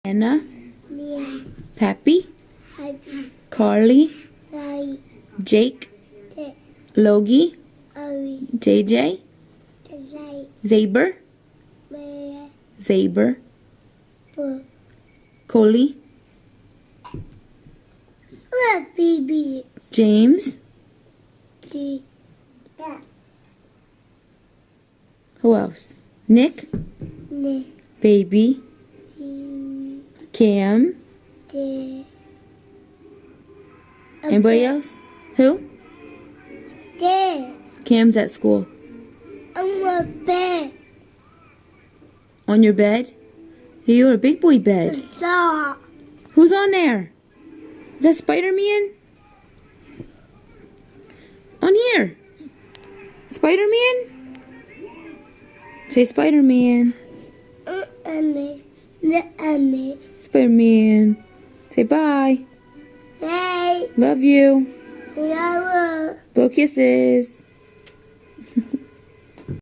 Anna, Mia, Pappy, Happy, Carly, Rai, Jake, Te, Logie, Ari, JJ, Tazai, Zaber, Maya, Zaber, Po, Coley, Baby, James. T, Who else? Nick, Ne, Baby, Cam. Te, Anybody else? Who? Te, Cam's at school. I'm a bear. On your bed? Hey, you're a big boy bed. Stop. Who's on there? Is that Spider-Man? On here. Spider-Man? Say Spider-Man. Spider-Man. Say bye. Hey, Love you. Yellow. Blow kisses.